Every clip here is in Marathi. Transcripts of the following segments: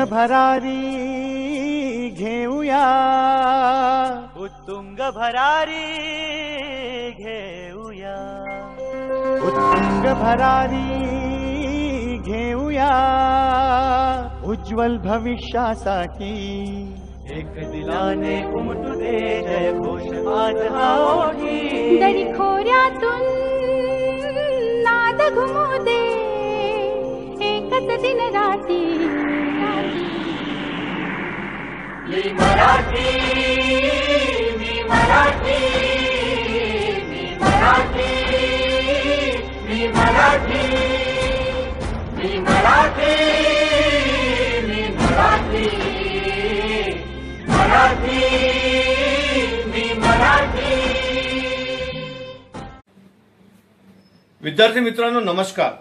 भरारी घेऊया, उत्तुंग भरारी घेऊया, उत्तुंग भरारी घेऊया, उज्ज्वल भविष्यासाठी एक दिलाने उमटू दे जय घोष आज हा ओठी, दरी खोऱ्यातून नाद घुमू दे एकच दिन राती, मी मराठी, मी मराठी, मी मराठी, मी मराठी, मी मराठी, मी मराठी, मराठी, मी मराठी. विद्यार्थी मित्रांनो नमस्कार.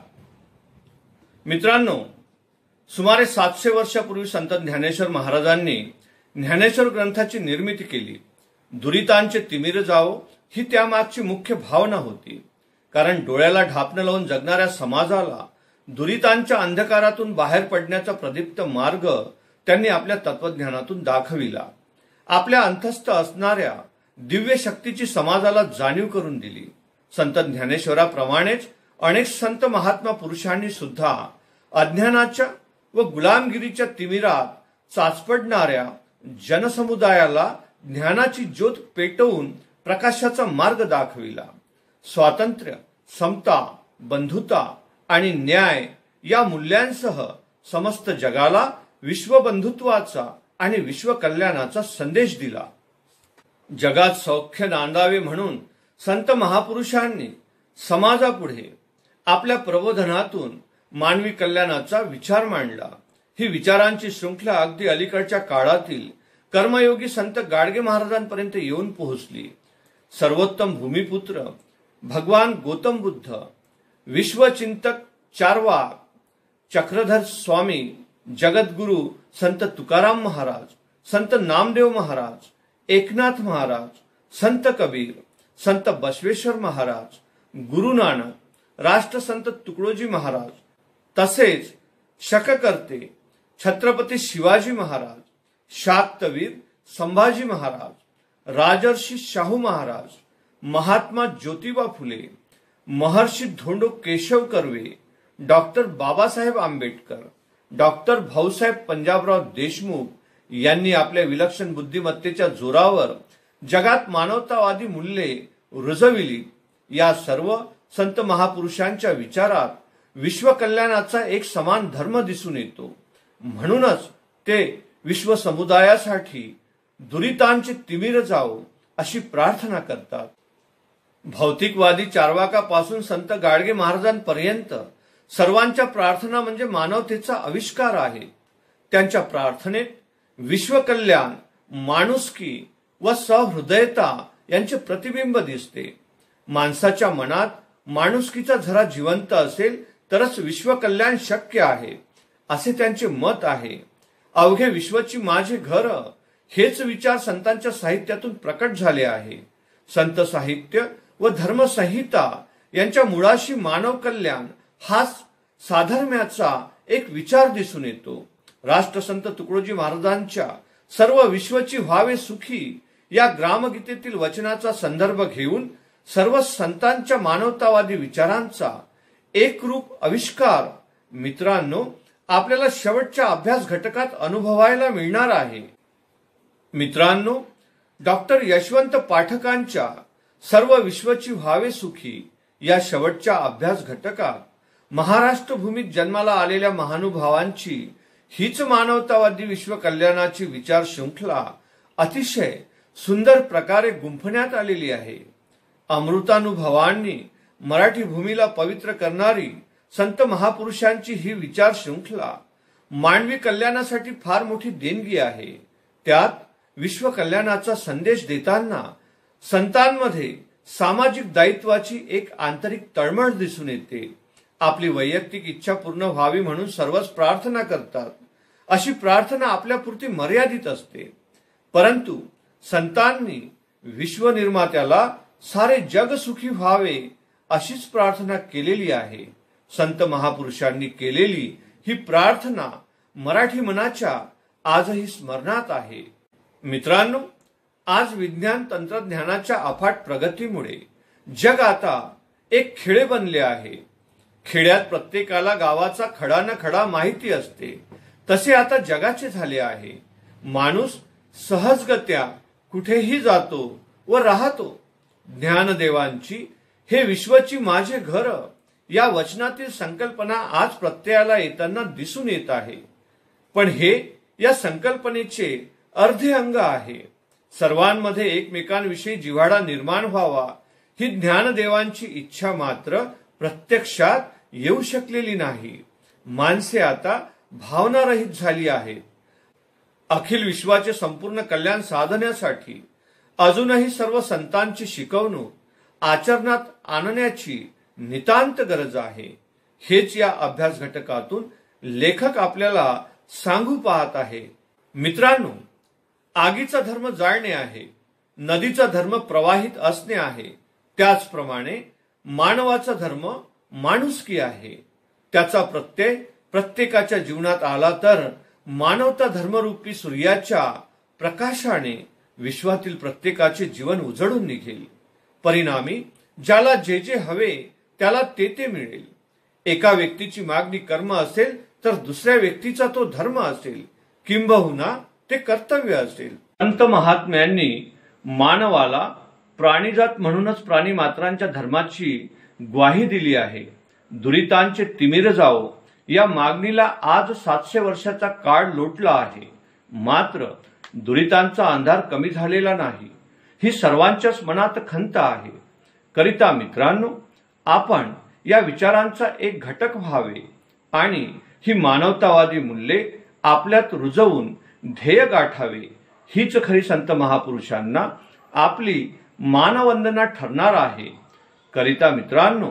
मित्रांनो, सुमारे 700 वर्षापूर्वी संत ज्ञानेश्वर महाराजांनी ज्ञानेश्वर ग्रंथाची निर्मिती केली. दुरितांचे तिमिर जावो ही त्यामागची मुख्य भावना होती. कारण डोळ्याला ढापणं लावून जगणाऱ्या समाजाला दुरितांच्या अंधकारातून बाहेर पडण्याचा प्रदीप्त मार्ग त्यांनी आपल्या तत्वज्ञानातून दाखविला. आपल्या अंतस्थ असणाऱ्या दिव्य शक्तीची समाजाला जाणीव करून दिली. संत ज्ञानेश्वराप्रमाणेच अनेक संत महात्मा पुरुषांनी सुद्धा अज्ञानाच्या व गुलामगिरीच्या तिमिरात चाचपडणाऱ्या जनसमुदायाला ज्ञानाची ज्योत पेटवून प्रकाशाचा मार्ग दाखविला. स्वातंत्र्य, समता, बंधुता आणि न्याय या मूल्यांसह समस्त जगाला विश्वबंधुत्वाचा आणि विश्वकल्याणाचा संदेश दिला. जगात सौख्य नांदावे म्हणून संत महापुरुषांनी समाजापुढे आपल्या प्रबोधनातून मानवी कल्याणाचा विचार मांडला. ही विचारांची शृंखला अगदी अलीकडच्या काळातील कर्मयोगी संत गाडगे महाराजांपर्यंत येऊन पोहोचली. सर्वोत्तम भूमिपुत्र भगवान गौतम बुद्ध, विश्वचिंतक चार्वाक, चक्रधर स्वामी, जगद्गुरु संत तुकाराम महाराज, संत नामदेव महाराज, एकनाथ महाराज, संत कबीर, संत बसवेश्वर महाराज, गुरु नानक, राष्ट्रसंत तुकडोजी महाराज, तसेच शककर्ते छत्रपती शिवाजी महाराज, शाक्तवीर संभाजी महाराज, राजर्षी शाहू महाराज, महात्मा ज्योतिबा फुले, महर्षी धोंडो केशव कर्वे, डॉक्टर बाबासाहेब आंबेडकर, डॉक्टर भाऊसाहेब पंजाबराव देशमुख यांनी आपल्या विलक्षण बुद्धिमत्तेच्या जोरावर जगात मानवतावादी मूल्ये रुजविली. या सर्व संत महापुरुषांच्या विचारात विश्वकल्याणाचा एक समान धर्म दिसून येतो. म्हणूनच ते विश्व समुदायासाठी दुरितांचे तिमिर जावो अशी प्रार्थना करतात. भौतिकवादी चार्वाकापासून संत गाडगे महाराजांपर्यंत सर्वांच्या प्रार्थना म्हणजे मानवतेचा आविष्कार आहे. त्यांच्या प्रार्थनेत विश्वकल्याण, माणुसकी व सहृदयता यांचे प्रतिबिंब दिसते. माणसाच्या मनात माणुसकीचा झरा जिवंत असेल तरच विश्वकल्याण शक्य आहे असे त्यांचे मत आहे. अवघे विश्वाची माझे घर हेच विचार संतांच्या साहित्यातून प्रकट झाले आहे. संत साहित्य व धर्मसंहिता यांच्या मुळाशी मानव कल्याण हाच साधर्म्याचा एक विचार दिसून येतो. राष्ट्रसंत तुकडोजी महाराजांच्या सर्व विश्वची व्हावे सुखी या ग्रामगीतेतील वचनाचा संदर्भ घेऊन सर्व संतांच्या मानवतावादी विचारांचा एकरूप आविष्कार मित्रांनो आपल्याला शेवटच्या अभ्यास घटकात अनुभवायला मिळणार आहे. मित्रांनो, डॉक्टर यशवंत पाठकांच्या सर्व विश्वची व्हावे सुखी या शेवटच्या अभ्यास घटकात महाराष्ट्र भूमीत जन्माला आलेल्या महानुभावांची हीच मानवतावादी विश्व कल्याणाची विचार शृंखला अतिशय सुंदर प्रकारे गुंफण्यात आलेली आहे. अमृतानुभवांनी मराठी भूमीला पवित्र करणारी संत महापुरुषांची ही विचार शृंखला मानवी कल्याणासाठी फार मोठी देणगी आहे. त्यात विश्व कल्याणाचा संदेश देताना संतांमध्ये सामाजिक दायित्वाची एक आंतरिक तळमळ दिसून येते. आपली वैयक्तिक इच्छा पूर्ण व्हावी म्हणून सर्वच प्रार्थना करतात. अशी प्रार्थना आपल्यापुरती मर्यादित असते. परंतु संतांनी विश्वनिर्मात्याला सारे जग सुखी व्हावे अशीच प्रार्थना केलेली आहे. संत महापुरुषांनी केलेली ही प्रार्थना मराठी मनाच्या आजही स्मरणात आहे. मित्रांनो, आज विज्ञान तंत्रज्ञानाच्या अफाट प्रगतीमुळे जग आता एक खेडे बनले आहे. खेड्यात प्रत्येकाला गावाचा खडा न खडा माहिती असते, तसे आता जगाचे झाले आहे. माणूस सहजगत्या कुठेही जातो व राहतो. ज्ञानदेवांची हे विश्वची माझे घर या वचनातील संकल्पना आज प्रत्ययाला येताना दिसून येत आहे. पण हे या संकल्पनेचे अर्धे अंग आहे. सर्वांमध्ये एकमेकांविषयी जिव्हाळा निर्माण व्हावा ही ज्ञानदेवांची इच्छा मात्र प्रत्यक्षात येऊ शकलेली नाही. माणसे आता भावनारहित झाली आहेत. अखिल विश्वाचे संपूर्ण कल्याण साधण्यासाठी अजूनही सर्व संतांची शिकवणूक आचरणात आणण्याची नितांत गरज आहे. हेच या अभ्यास घटकातून लेखक आपल्याला सांगू पाहत आहे. मित्रांनो, आगीचा धर्म जाळणे आहे, नदीचा धर्म प्रवाहित असणे आहे. त्याचप्रमाणे मानवाचा धर्म माणुसकी आहे. त्याचा प्रत्यय प्रत्येकाच्या जीवनात आला तर मानवता धर्मरूपी सूर्याच्या प्रकाशाने विश्वातील प्रत्येकाचे जीवन उजळून निघेल. परिणामी ज्याला जे जे हवे त्याला ते मिळेल. एका व्यक्तीची मागणी कर्म असेल तर दुसऱ्या व्यक्तीचा तो धर्म असेल, किंबहुना ते कर्तव्य असेल. संत महात्म्यांनी मानवाला प्राणीजात म्हणूनच प्राणी मात्रांच्या धर्माची ग्वाही दिली आहे. दुरितांचे तिमिर जावो या मागणीला आज 700 वर्षाचा काळ लोटला आहे. मात्र दुरितांचा अंधार कमी झालेला नाही, ही सर्वांच्याच मनात खंत आहे. करिता मित्रांनो, आपण या विचारांचा एक घटक व्हावे आणि ही मानवतावादी मूल्ये आपल्यात रुजवून ध्येय गाठावे. हीच खरी संत महापुरुषांना आपली मानवंदना ठरणार आहे. करिता मित्रांनो,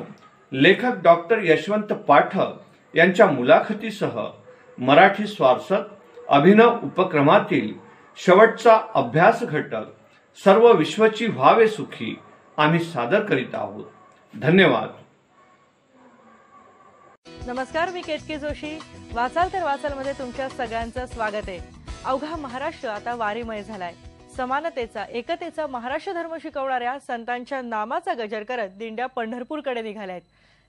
लेखक डॉक्टर यशवंत पाठक यांच्या मुलाखतीसह मराठी स्वारसत अभिनव उपक्रमातील शेवटचा अभ्यास घटक सर्व विश्वची व्हावे सुखी आम्ही सादर करीत आहोत. धन्यवाद. नमस्कार, मी केतकी जोशी. वाचाल तर वाचाल मध्ये तुमच्या सगळ्यांचं स्वागत आहे. अवघा महाराष्ट्र आता वारीमय झालाय. समानतेचा, एकतेचा महाराष्ट्र धर्म शिकवणाऱ्या संतांच्या नामाचा गजर करत दिंड्या पंढरपूरकडे निघाल्यात.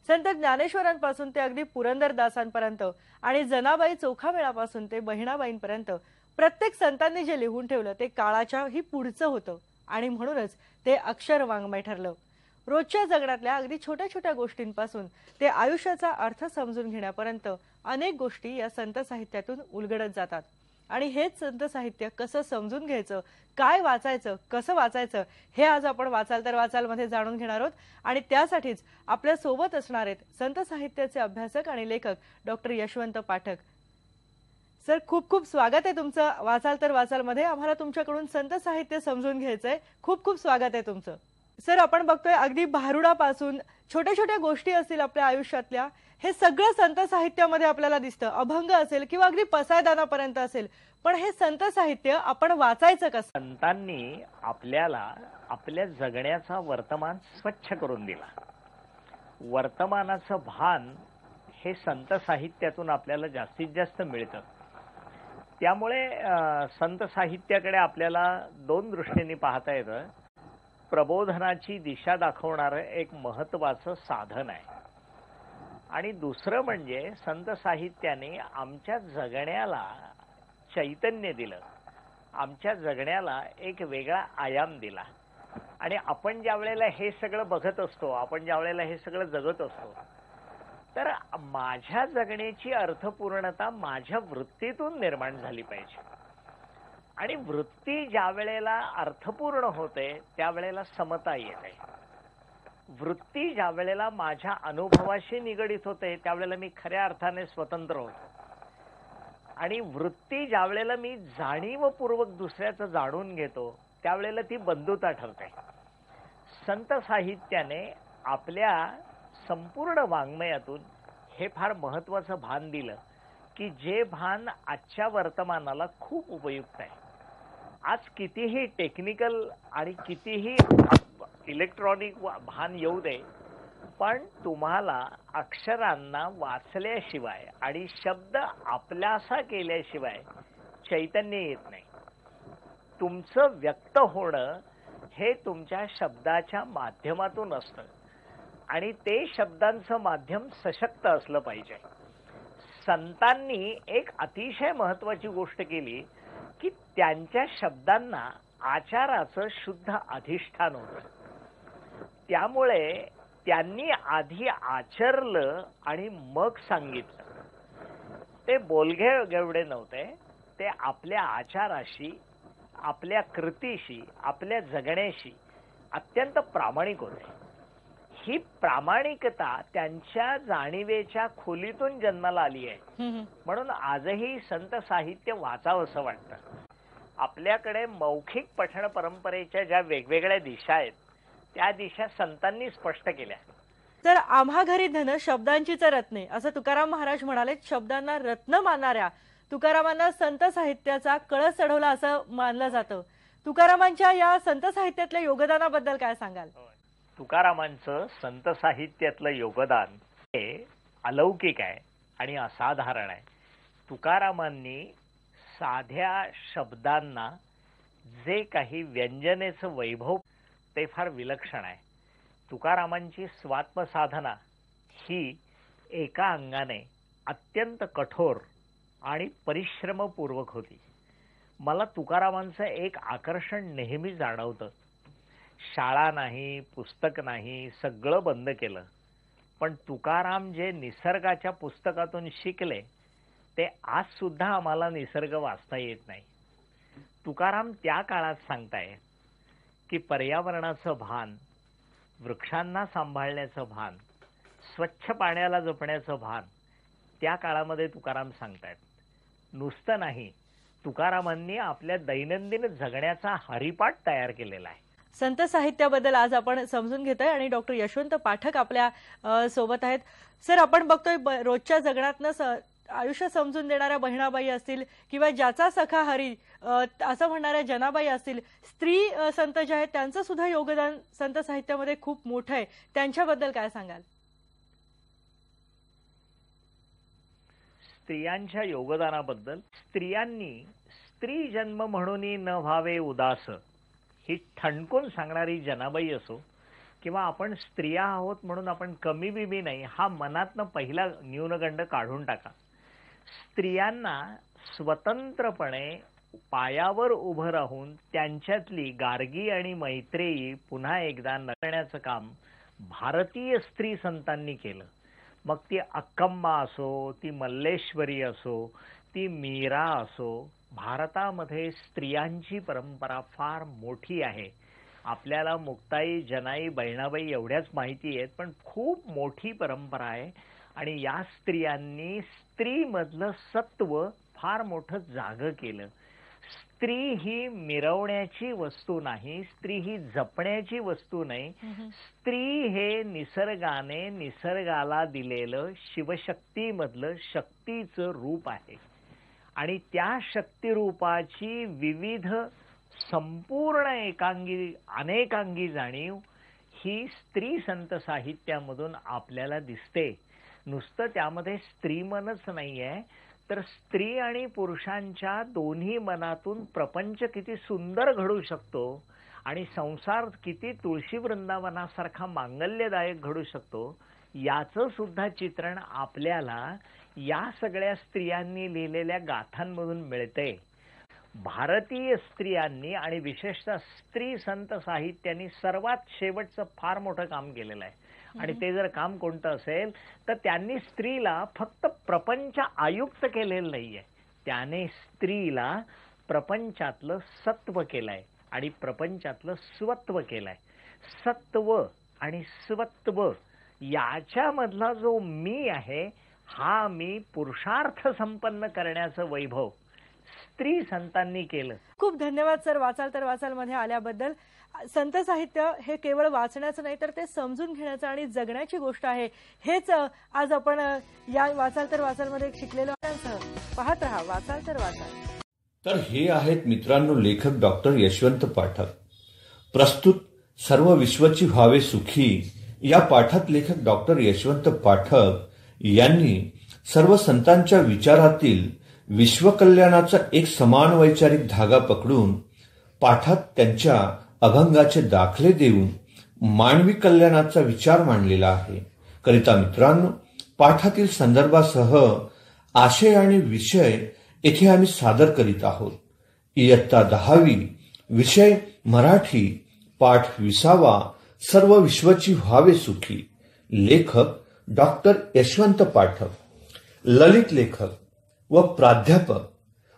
संत ज्ञानेश्वरांपासून ते अगदी पुरंदरदासांपर्यंत आणि जनाबाई चोखामेळापासून ते बहिणाबाईंपर्यंत प्रत्येक संतांनी जे लिहून ठेवलं ते काळाच्याही पुढचं होतं आणि म्हणूनच ते अक्षर वाङ्मय ठरलं. रोजच्या जगण्यातल्या अगदी छोट्या छोट्या गोष्टींपासून ते आयुष्याचा अर्थ समजून घेण्यापर्यंत अनेक गोष्टी या संत साहित्यातून उलगडत जातात. आणि हेच संत साहित्य कसं समजून घ्यायचं, काय वाचायचं, कसं वाचायचं हे आज आपण वाचाल तर वाचाल मध्ये जाणून घेणार आहोत. आणि त्यासाठीच आपल्या सोबत असणार आहेत संत साहित्याचे अभ्यासक आणि लेखक डॉक्टर यशवंत पाठक. सर, खूप खूप स्वागत आहे तुमचं वाचाल तर वाचाल मध्ये. आम्हाला तुमच्याकडून संत साहित्य समजून घ्यायचंय. खूप खूप स्वागत आहे तुमचं. सर, आपण बघतोय अगदी भारुडापासून छोट्या छोट्या गोष्टी असतील आपल्या आयुष्यातल्या, हे सगळं संत साहित्यामध्ये आपल्याला दिसतं. अभंग असेल किंवा अगदी पसायदानापर्यंत असेल. पण हे संत साहित्य आपण वाचायचं कसं? संतांनी आपल्याला आपल्या जगण्याचा वर्तमान स्वच्छ करून दिला. वर्तमानाचं भान हे संत साहित्यातून आपल्याला जास्तीत जास्त मिळतं. त्यामुळे संत साहित्याकडे आपल्याला दोन दृष्टीने पाहता येतं. प्रबोधनाची दिशा दाखवणारं एक महत्त्वाचं साधन आहे आणि दुसरं म्हणजे संत साहित्याने आमच्या जगण्याला चैतन्य दिलं, आमच्या जगण्याला एक वेगळा आयाम दिला. आणि आपण ज्या वेळेला हे सगळं बघत असतो, आपण ज्या वेळेला हे सगळं जगत असतो, तर माझ्या जगण्याची अर्थपूर्णता माझ्या वृत्तीतून निर्माण झाली पाहिजे. आणि वृत्ती ज्या वेळेला अर्थपूर्ण होते त्यावेळेला समता येते. वृत्ती ज्या वेळेला माझ्या अनुभवाशी निगडीत होते त्यावेळेला मी खऱ्या अर्थाने स्वतंत्र होतो. आणि वृत्ती ज्या वेळेला मी जाणीवपूर्वक दुसऱ्याचं जाणून घेतो त्यावेळेला ती बंधुता ठरते. संत साहित्याने आपल्या संपूर्ण वाङ्मयातून हे फार महत्वाचं भान दिलं की जे भान आजच्या वर्तमानाला खूप उपयुक्त आहे. आज कितीही टेक्निकल आणि कितीही इलेक्ट्रॉनिक भान येऊ दे, पण तुम्हाला अक्षरांना वाचल्याशिवाय आणि शब्द आपलासा केल्याशिवाय चैतन्य येत नाही. तुमचं व्यक्त होणं हे तुमच्या शब्दाच्या माध्यमातून असतं आणि ते शब्दांचं माध्यम सशक्त असलं पाहिजे. संतांनी एक अतिशय महत्वाची गोष्ट केली की त्यांच्या शब्दांना आचाराचं शुद्ध अधिष्ठान होतं. त्यामुळे त्यांनी आधी आचरलं आणि मग सांगितलं. ते बोलघे गेवढे नव्हते, ते आपल्या आचाराशी, आपल्या कृतीशी, आपल्या जगण्याशी अत्यंत प्रामाणिक होते. ही प्रामाणिकता त्यांच्या जाणीवेच्या खोलीतून जन्माला आली आहे. म्हणून आजही संत साहित्य वाचावं असं वाटतं. आपल्याकडे मौखिक पठण परंपरेच्या ज्या वेगवेगळ्या दिशा आहेत त्या दिशा संतांनी स्पष्ट केल्या. तर आम्हा घरी धन शब्दांचीच रत्ने असं तुकाराम महाराज म्हणाले. शब्दांना रत्न मानणाऱ्या तुकारामांना संत साहित्याचा कळस चढवला असं मानलं जातं. तुकारामांच्या या संत साहित्यातल्या योगदानाबद्दल काय सांगाल? तुकारामांचं संत साहित्यातलं योगदान हे अलौकिक आहे आणि असाधारण आहे. तुकारामांनी साध्या शब्दांना जे काही व्यंजनेचं वैभव ते फार विलक्षण आहे. तुकारामांची स्वात्मसाधना ही एका अंगाने अत्यंत कठोर आणि परिश्रमपूर्वक होती. मला तुकारामांचं एक आकर्षण नेहमी जाणवतं. शाळा नाही, पुस्तक नाही, सगळं बंद केलं, पण तुकाराम जे निसर्गाच्या पुस्तकातून शिकले ते आज सुद्धा आम्हाला निसर्ग वाचता येत नाही. तुकाराम त्या काळात सांगताय की पर्यावरणाचं भान, वृक्षांना सांभाळण्याचं भान, स्वच्छ पाण्याला जपण्याचं भान त्या काळामध्ये तुकाराम सांगतायत. नुसतं नाही, तुकारामांनी आपल्या दैनंदिन जगण्याचा हरिपाठ तयार केलेला आहे. संत साहित्याबद्दल आज आपण समजून घेतोय आणि डॉक्टर यशवंत पाठक आपल्या सोबत आहेत. सर, आपण बघतोय रोजच्या जगण्यातनं आयुष्य समजून देणाऱ्या बहिणाबाई असतील किंवा ज्याचा सखा हरी असं म्हणणाऱ्या जनाबाई असतील, स्त्री संत जे आहेत त्यांचं सुद्धा योगदान संत साहित्यामध्ये खूप मोठं आहे. त्यांच्याबद्दल काय सांगाल? स्त्रियांच्या योगदानाबद्दल, स्त्रियांनी स्त्री जन्म म्हणून न व्हावे उदास ही ठणकून सांगणारी जनाबाई असो किंवा आपण स्त्रिया आहोत म्हणून आपण कमी बिमी नाही, हा मनातनं पहिला न्यूनगंड काढून टाका. स्त्रियांना स्वतंत्रपणे पायावर उभं राहून त्यांच्यातली गार्गी आणि मैत्रेयी पुन्हा एकदा नटण्याचं काम भारतीय स्त्री संतांनी केलं. मग ती अक्कम्मा असो, ती मल्लेश्वरी असो, ती मीरा असो, भारतामध्ये स्त्रियांची परंपरा फार मोठी आहे. आपल्याला मुक्ताई, जनाई, बहिणाबाई एवढ्याच माहिती आहेत, पण खूप मोठी परंपरा आहे. आणि या स्त्रियांनी स्त्रीमधलं सत्व फार मोठं जागं केलं. स्त्री ही मिरवण्याची वस्तू नाही, स्त्री ही जपण्याची वस्तू नाही. स्त्री हे निसर्गाने निसर्गाला दिलेलं शिवशक्तीमधलं शक्तीचं रूप आहे आणि त्या शक्तिरूपाची विविध संपूर्ण एकांगी अनेकांगी जाणीव ही स्त्री संत साहित्यामधून आपल्याला दिसते. नुसतं त्यामध्ये स्त्रीमनच नाहीये, तर स्त्री आणि पुरुषांच्या दोन्ही मनातून प्रपंच किती सुंदर घडू शकतो आणि संसार किती तुळशी वृंदावनासारखा मांगल्यदायक घडू शकतो याचं सुद्धा चित्रण आपल्याला या सगळ्या स्त्रियांनी लिहिलेल्या गाथांमधून मिळते. भारतीय स्त्रियांनी आणि विशेषतः स्त्री संत साहित्याने सर्वात शेवटचं फार मोठं काम केलेलं आहे. आणि ते जर काम कोणतं असेल तर त्यांनी स्त्रीला फक्त प्रपंच आयुक्त केलेलं नाहीये, त्याने स्त्रीला प्रपंचातलं सत्व केलंय आणि प्रपंचातलं स्वत्व केलंय. सत्व आणि स्वत्व याच्यामधला जो मी आहे, हा मी पुरुषार्थ संपन्न करण्याचं वैभव स्त्री संतांनी केलं. खूप धन्यवाद सर, वाचाल तर वाचाल मध्ये आल्याबद्दल. संत साहित्य हे केवळ वाचण्याचं नाही तर ते समजून घेण्याचं आणि जगण्याची गोष्ट आहे. हेच आज आपण या वाचाल तर वाचाल मध्ये शिकलेलो आहोत. पाहत रहा वाचाल तर वाचाल. तर हे आहेत मित्रांनो लेखक डॉक्टर यशवंत पाठक. प्रस्तुत सर्व विश्वची व्हावे सुखी या पाठात लेखक डॉक्टर यशवंत पाठक यांनी सर्व संतांच्या विचारातील विश्वकल्याणाचा एक समान वैचारिक धागा पकडून पाठात त्यांच्या अभंगाचे दाखले देऊन मानवी कल्याणाचा विचार मांडलेला आहे. करिता मित्रांनो, पाठातील संदर्भासह आशय आणि विषय येथे आम्ही सादर करीत आहोत. इयत्ता 10वी, विषय मराठी, पाठ 20वा, सर्व विश्वची व्हावे सुखी. लेखक डॉक्टर यशवंत पाठक. ललित लेखक व प्राध्यापक,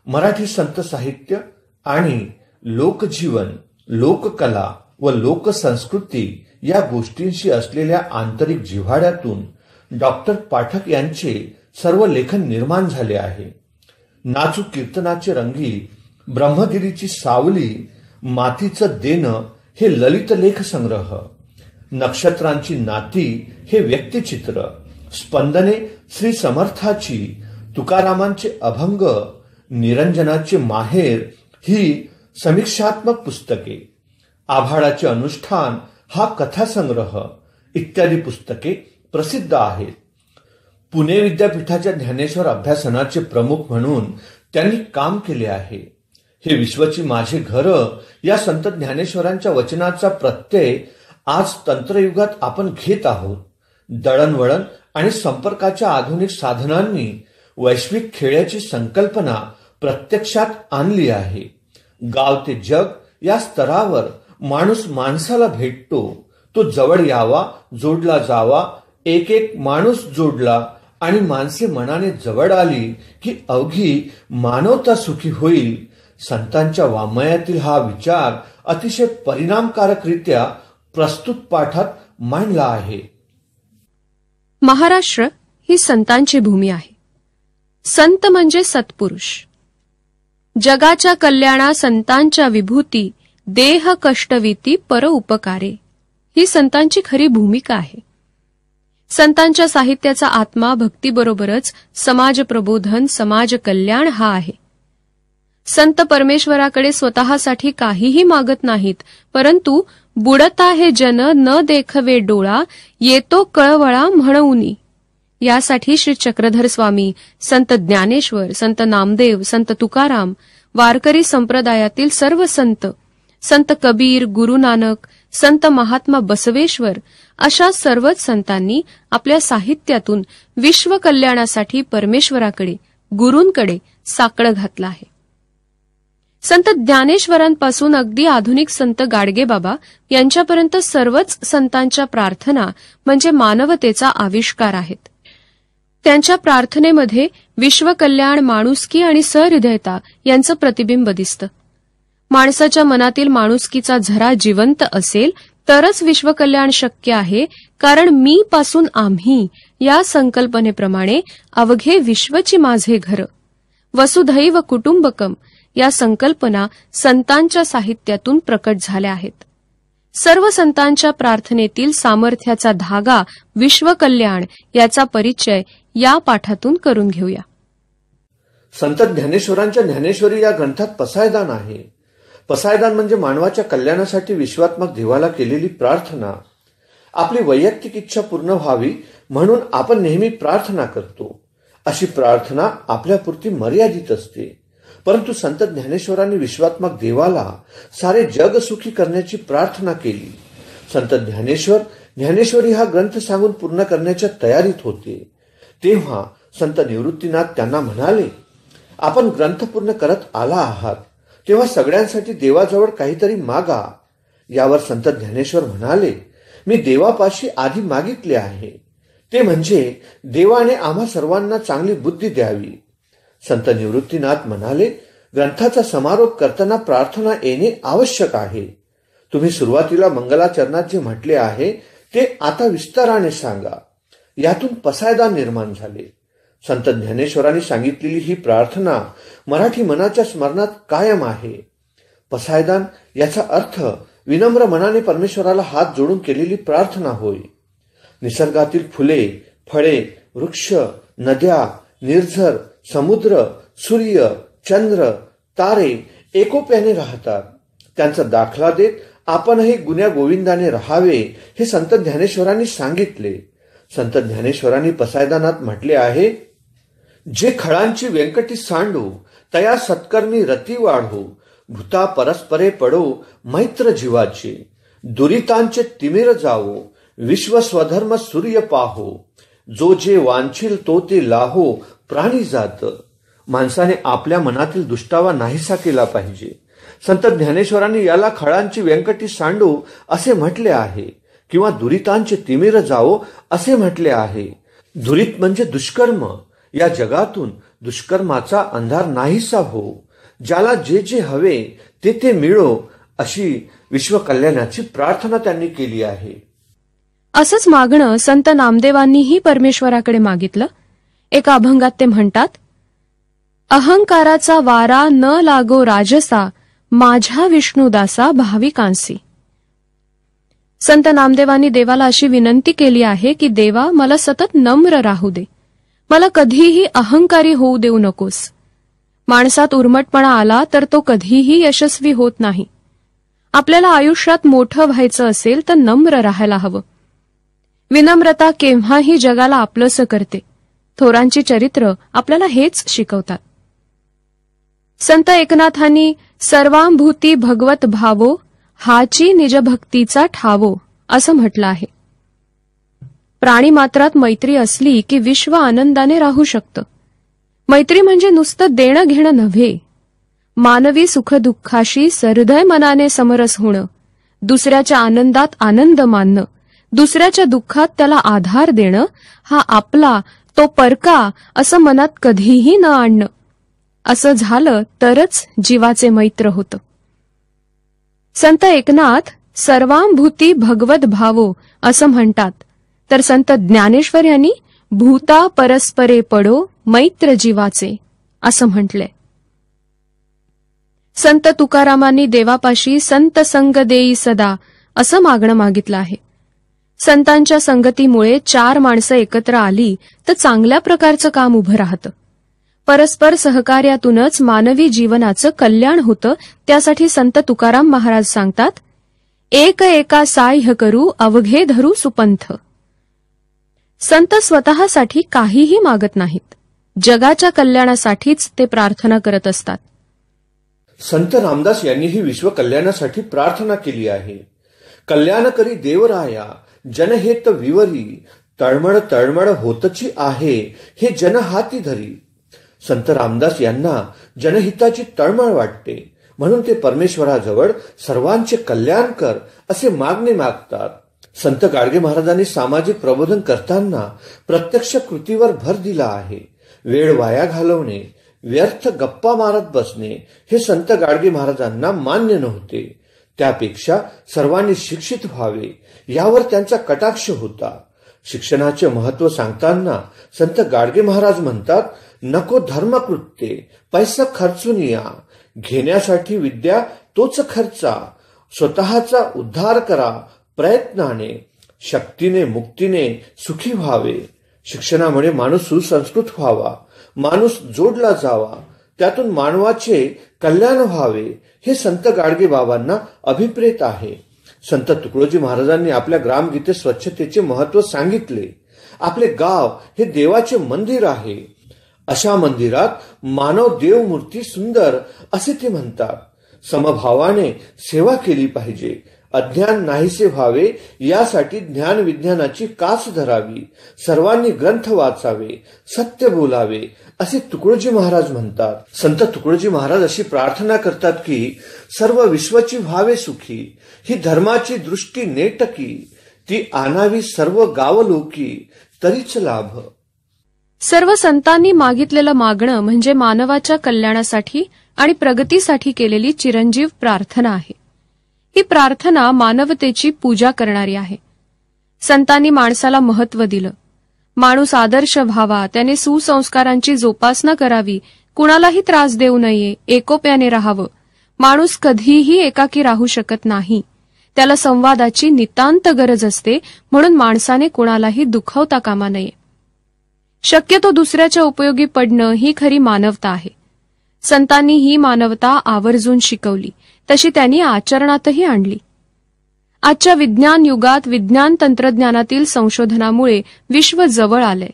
मराठी संत साहित्य आणि लोकजीवन, लोककला व लोकसंस्कृती या गोष्टींशी असलेल्या आंतरिक जिव्हाळ्यातून डॉक्टर पाठक यांचे सर्व लेखन निर्माण झाले आहे. नाचू कीर्तनाचे रंगी, ब्रह्मगिरीची सावली, मातीचं देणं हे ललित लेख संग्रह, नक्षत्रांची नाती हे व्यक्तिचित्र, स्पंदने श्री समर्थाची, तुकारामांचे अभंग, निरंजनाचे माहेर ही समीक्षात्मक पुस्तके, आभाळाचे अनुष्ठान हा कथासंग्रह इत्यादी पुस्तके प्रसिद्ध आहेत. पुणे विद्यापीठाच्या ज्ञानेश्वर अभ्यासनाचे प्रमुख म्हणून त्यांनी काम केले आहे. हे विश्वची माझे घर या संत ज्ञानेश्वरांच्या वचनाचा प्रत्यय आज तंत्रयुगात आपण घेत आहोत. दळणवळण आणि संपर्काच्या आधुनिक साधनांनी वैश्विक खेळाची संकल्पना प्रत्यक्षात आणली आहे. गाव ते जग या स्तरावर माणूस माणसाला भेटतो. तो जवळ यावा, जोडला जावा. एक एक माणूस जोडला आणि माणसे मनाने जवळ आली की अवघी मानवता सुखी होईल. संतांच्या वाङ्मयातील हा विचार अतिशय परिणामकारकरित्या प्रस्तुत पाठात मांडला आहे. महाराष्ट्र ही संतांची भूमी आहे. संत म्हणजे सत्पुरुष. जगाच्या कल्याणा संतांच्या विभूती, देह कष्टविती पर उपकारे ही संतांची खरी भूमिका आहे. संतांच्या साहित्याचा आत्मा भक्तीबरोबरच समाज प्रबोधन, समाज कल्याण हा आहे. संत परमेश्वराकडे स्वतःसाठी काहीही मागत नाहीत, परंतु बुडता हे जन न देखवे डोळा, येतो कळवळा म्हणूनी. यासाठी श्री चक्रधर स्वामी, संत ज्ञानेश्वर, संत नामदेव, संत तुकाराम, वारकरी संप्रदायातील सर्व संत, संत कबीर, गुरु नानक, संत महात्मा बसवेश्वर अशा सर्वच संतांनी आपल्या साहित्यातून विश्वकल्याणासाठी परमेश्वराकडे, गुरूंकडे साकडं घातलं आहे. संत ज्ञानेश्वरांपासून अगदी आधुनिक संत गाडगेबाबा यांच्यापर्यंत सर्वच संतांच्या प्रार्थना म्हणजे मानवतेचा आविष्कार आहेत. त्यांच्या प्रार्थनेमध्ये विश्वकल्याण, माणुसकी आणि सहृदयता यांचं प्रतिबिंब दिसतं. माणसाच्या मनातील माणुसकीचा झरा जिवंत असेल तरच विश्वकल्याण शक्य आहे, कारण मी पासून आम्ही या संकल्पनेप्रमाणे अवघे विश्वची माझे घर, वसुधैव कुटुंबकम या संकल्पना संतांच्या साहित्यातून प्रकट झाल्या आहेत. सर्व संतांच्या प्रार्थनेतील सामर्थ्याचा धागा विश्वकल्याण याचा परिचय या पाठातून करून घेऊया. संत ज्ञानेश्वरांच्या ज्ञानेश्वरी या ग्रंथात पसायदान आहे. पसायदान म्हणजे मानवाच्या कल्याणासाठी विश्वात्मक देवाला केलेली प्रार्थना. आपली वैयक्तिक इच्छा पूर्ण व्हावी म्हणून आपण नेहमी प्रार्थना करतो. अशी प्रार्थना आपल्यापुरती मर्यादित असते, परंतु संत ज्ञानेश्वरांनी विश्वात्मक देवाला सारे जग सुखी करण्याची प्रार्थना केली. संत ज्ञानेश्वर ज्ञानेश्वरी हा ग्रंथ सांगून पूर्ण करण्याच्या तयारीत होते. तेव्हा संत निवृत्तीनाथ त्यांना म्हणाले, आपण ग्रंथ पूर्ण करत आला आहात, तेव्हा सगळ्यांसाठी देवाजवळ काहीतरी मागा. यावर संत ज्ञानेश्वर म्हणाले, मी देवापाशी आधी मागितले आहे, ते म्हणजे देवाने आम्हा सर्वांना चांगली बुद्धी द्यावी. संत निवृत्तीनाथ म्हणाले, ग्रंथाचा समारोप करताना प्रार्थना येणे आवश्यक आहे. तुम्ही सुरुवातीला मंगलाचरणात जे म्हटले आहे ते आता विस्ताराने सांगा. यातून पसायदान निर्माण झाले. संत ज्ञानेश्वरांनी सांगितलेली ही प्रार्थना मराठी मनाच्या स्मरणात कायम आहे. पसायदान याचा अर्थ विनम्र मनाने परमेश्वराला हात जोडून केलेली प्रार्थना होय. निसर्गातील फुले, फळे, वृक्ष, नद्या, निर्झर, समुद्र, सूर्य, चंद्र, तारे एकोप्याने राहतात. त्यांचा दाखला देत आपणही गुण्या गोविंदाने राहावे हे संत ज्ञानेश्वरांनी सांगितले. संत ज्ञानेश्वरांनी पसायदानात म्हटले आहे, जे खळांची व्यंकटी सांडू तया सत्कर्मी रती वाढो, भूता परस्परे पडो मैत्र जीवाचे, दुरितांचे तिमिर जावो, विश्व स्वधर्म सूर्य पाहो, जो जे वांछील तो ते लाहो प्राणी जात. माणसाने आपल्या मनातील दुष्टावा नाहीसा केला पाहिजे. संत ज्ञानेश्वरांनी याला खळांची व्यंकटी सांडू असे म्हटले आहे किंवा दुरितांचे तिमिर जावो असे म्हटले आहे. दुरित म्हणजे दुष्कर्म. या जगातून दुष्कर्माचा अंधार नाहीसा हो, ज्याला जे जे हवे ते ते मिळो, अशी विश्वकल्याणाची प्रार्थना त्यांनी केली आहे. असंच मागणं संत नामदेवांनीही परमेश्वराकडे मागितलं. एका अभंगात ते म्हणतात, अहंकाराचा वारा न लागो राजसा, माझ्या विष्णुदासा भाविकांसी. संत नामदेवांनी देवाला अशी विनंती केली आहे की देवा, मला सतत नम्र राहू दे, मला कधीही अहंकारी होऊ देऊ नकोस. माणसात उर्मटपणा आला तर तो कधीही यशस्वी होत नाही. आपल्याला आयुष्यात मोठं व्हायचं असेल तर नम्र राहायला हवं. विनम्रता केव्हाही जगाला आपलंसं करते. थोरांची चरित्र आपल्याला हेच शिकवतात. संत एकनाथांनी सर्वांभूती भगवत भावो, हाची निजभक्तीचा ठावो असं म्हटलं आहे. प्राणीमात्रात मैत्री असली की विश्व आनंदाने राहू शकतं. मैत्री म्हणजे नुसतं देणं घेणं नव्हे. मानवी सुखदुःखाशी सहृदय मनाने समरस होणं, दुसऱ्याच्या आनंदात आनंद मानणं, दुसऱ्याच्या दुःखात त्याला आधार देणं, हा आपला तो परका असं मनात कधीही न आणणं. असं झालं तरच जीवाचे मैत्र होतं. संत एकनाथ सर्वांभूती भगवत भावो असं म्हणतात, तर संत ज्ञानेश्वर यांनी भूता परस्परे पडो मैत्र जीवाचे असं म्हटलंय. संत तुकारामांनी देवापाशी संत संग देई सदा असं मागणं मागितलं आहे. संतांच्या संगतीमुळे 4 माणसं एकत्र आली तर चांगल्या प्रकारचं काम उभं राहतं. परस्पर सहकार्यातूनच मानवी जीवनाचं कल्याण होतं. त्यासाठी संत तुकाराम महाराज सांगतात, एक एका साह्य करू अवघे धरू सुपंथ. संत स्वतःसाठी काहीही मागत नाहीत. जगाच्या कल्याणासाठीच ते प्रार्थना करत असतात. संत रामदास यांनीही विश्व कल्याणासाठी प्रार्थना केली आहे. कल्याणकरी देवराया जनहित विवरी, तळमळ तळमळ होतची आहे हे जन हाती धरी. संत रामदास यांना जनहिताची तळमळ वाटते, म्हणून ते परमेश्वराजवळ सर्वांचे कल्याण कर असे मागणे मागतात. संत गाडगे महाराजांनी सामाजिक प्रबोधन करताना प्रत्यक्ष कृतीवर भर दिला आहे. वेळ वाया घालवणे, व्यर्थ गप्पा मारत बसणे हे संत गाडगे महाराजांना मान्य नव्हते. त्यापेक्षा सर्वांनी शिक्षित व्हावे यावर त्यांचा कटाक्ष होता. शिक्षणाचे महत्व सांगताना संत गाडगे महाराज म्हणतात, नको धर्मकृत्ये पैसा खर्चून या, घेण्यासाठी विद्या तोच खर्चा, स्वतःचा उद्धार करा प्रयत्नाने, शक्तीने मुक्तीने सुखी व्हावे. शिक्षणामुळे माणूस सुसंस्कृत व्हावा, माणूस जोडला जावा, त्यातून मानवाचे कल्याण व्हावे हे संत गाडगे बाबांना अभिप्रेत आहे. संत तुकडोजी महाराजांनी आपल्या ग्रामगीतेत स्वच्छतेचे महत्व सांगितले. आपले गाव हे देवाचे मंदिर आहे. अशा मंदिरात मानव देवमूर्ती सुंदर असे ते म्हणतात. समभावाने सेवा केली पाहिजे. अज्ञान नाहीसे व्हावे यासाठी ज्ञान विज्ञानाची कास धरावी. सर्वांनी ग्रंथ वाचावे, सत्य बोलावे असे तुकडोजी महाराज म्हणतात. संत तुकडोजी महाराज अशी प्रार्थना करतात की सर्व विश्वाची व्हावे सुखी, ही धर्माची दृष्टी नेटकी, ती आणावी सर्व गावलोकी, तरीच लाभ. सर्व संतांनी मागितलेलं मागणं म्हणजे मानवाच्या कल्याणासाठी आणि प्रगतीसाठी केलेली चिरंजीव प्रार्थना आहे. ही प्रार्थना मानवतेची पूजा करणारी आहे. संतांनी माणसाला महत्व दिलं. माणूस आदर्श व्हावा, त्याने सुसंस्कारांची जोपासना करावी, कुणालाही त्रास देऊ नये, एकोप्याने राहावं. माणूस कधीही एकाकी राहू शकत नाही. त्याला संवादाची नितांत गरज असते, म्हणून माणसाने कुणालाही दुखावता कामा नये. शक्यतो दुसऱ्याच्या उपयोगी पडणं ही खरी मानवता आहे. संतांनी ही मानवता आवर्जून शिकवली, तशी त्यांनी आचरणातही आणली. आजच्या विज्ञान युगात विज्ञान तंत्रज्ञानातील संशोधनामुळे विश्व जवळ आलंय.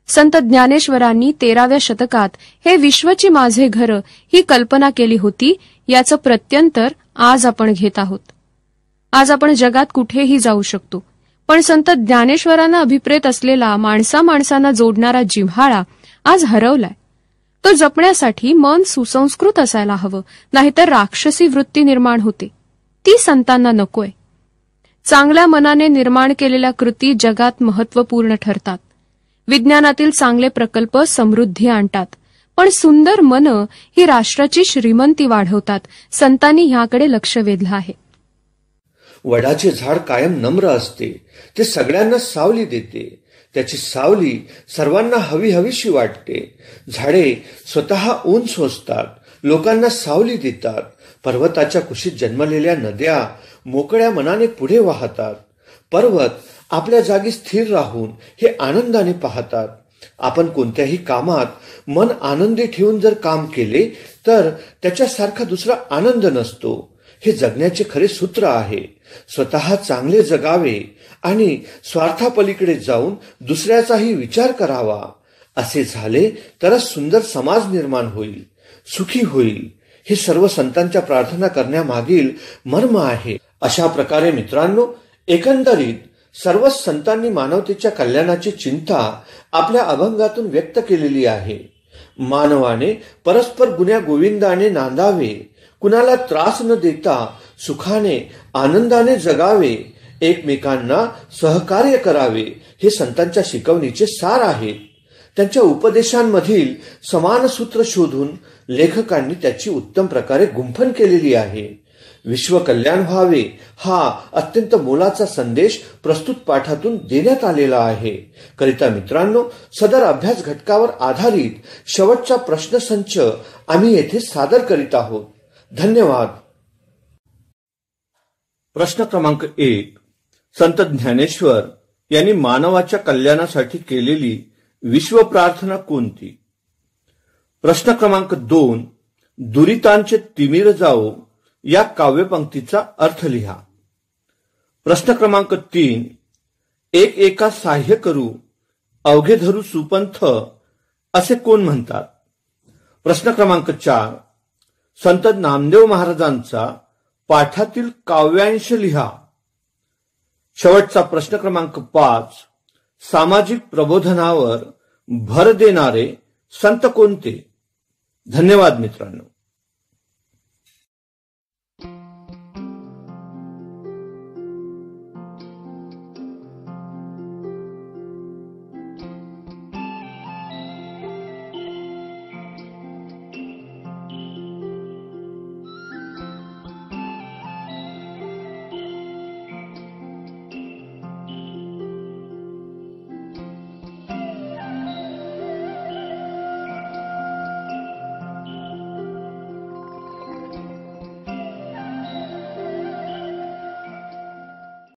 संत ज्ञानेश्वरांनी 13व्या शतकात हे विश्वची माझे घर ही कल्पना केली होती, याचं प्रत्यंतर आज आपण घेत आहोत. आज आपण जगात कुठेही जाऊ शकतो, पण संत ज्ञानेश्वरांना अभिप्रेत असलेला माणसांना जोडणारा जिव्हाळा आज हरवलाय. तो जपण्यासाठी मन सुसंस्कृत असायला हवं, नाहीतर राक्षसी वृत्ती निर्माण होते. ती संतांना नकोय. चांगल्या मनाने निर्माण केलेल्या कृती जगात महत्त्वपूर्ण ठरतात. विज्ञानातील चांगले प्रकल्प समृद्धी आणतात, पण सुंदर मनं ही राष्ट्राची श्रीमंती वाढवतात. संतांनी ह्याकडे लक्ष वेधलं आहे. वडाचे झाड कायम नम्र असते. ते सगळ्यांना सावली देते. त्याची सावली सर्वांना हवीशी वाटते. झाडे स्वतः ऊन सोसतात, लोकांना सावली देतात. पर्वताच्या कुशीत जन्मलेल्या नद्या मोकळ्या मनाने पुढे वाहतात. पर्वत आपल्या जागी स्थिर राहून हे आनंदाने पाहतात. आपण कोणत्याही कामात मन आनंदी ठेवून जर काम केले तर त्याच्यासारखा दुसरा आनंद नसतो. हे जगण्याचे खरे सूत्र आहे. स्वतः चांगले जगावे आणि स्वार्थापलीकडे जाऊन दुसऱ्याचाही विचार करावा. असे झाले तरच सुंदर समाज निर्माण होईल, सुखी होईल. हे सर्व संतांच्या प्रार्थना करण्यामागील मर्म आहे. अशा प्रकारे मित्रांनो, एकंदरीत सर्वच संतांनी मानवतेच्या कल्याणाची चिंता आपल्या अभंगातून व्यक्त केलेली आहे. मानवाने परस्पर गुण्या गोविंदाने नांदावे, कुणाला त्रास न देता सुखाने आनंदाने जगावे, एकमेकांना सहकार्य करावे, हे संतांच्या शिकवणीचे सार आहे. त्यांच्या उपदेशांमधील समान सूत्र शोधून लेखकांनी त्याची उत्तम प्रकारे गुंफण केलेली आहे. विश्व कल्याण व्हावे हा अत्यंत मोलाचा संदेश प्रस्तुत पाठातून देण्यात आलेला आहे. करिता मित्रांनो, सदर अभ्यास घटकावर आधारित शेवटचा प्रश्नसंच आम्ही येथे सादर करीत आहोत. धन्यवाद. प्रश्न क्रमांक 1. संत ज्ञानेश्वर यांनी मानवाच्या कल्याणासाठी केलेली विश्व प्रार्थना कोणती? प्रश्न क्रमांक 2. दुरितांचे तिमिर जावो या काव्यपंक्तीचा अर्थ लिहा. प्रश्न क्रमांक 3. एक एका साह्य करू अवघे धरू सुपंथ असे कोण म्हणतात? प्रश्न क्रमांक 4. संत नामदेव महाराजांचा पाठातील काव्यांश लिहा. शेवटचा प्रश्न क्रमांक 5. सामाजिक प्रबोधनावर भर देणारे संत कोणते? धन्यवाद मित्रांनो.